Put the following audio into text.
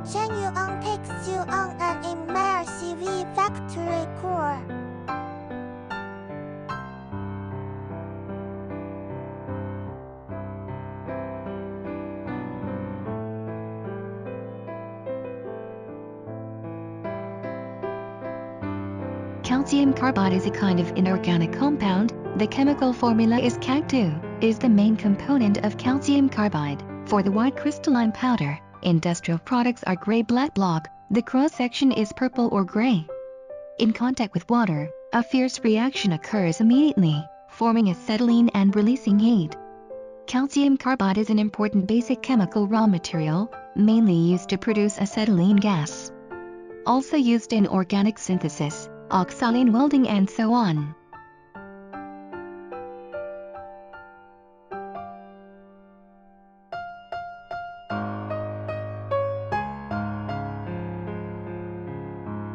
Chengyuan takes you on an immersive factory tour. Calcium carbide is a kind of inorganic compound. The chemical formula is Cag2, is the main component of calcium carbide. For the white crystalline powder, industrial products are gray-black block, the cross-section is purple or gray. In contact with water, a fierce reaction occurs immediately, forming acetylene and releasing heat. Calcium carbide is an important basic chemical raw material, mainly used to produce acetylene gas. Also used in organic synthesis, oxylene welding and so on.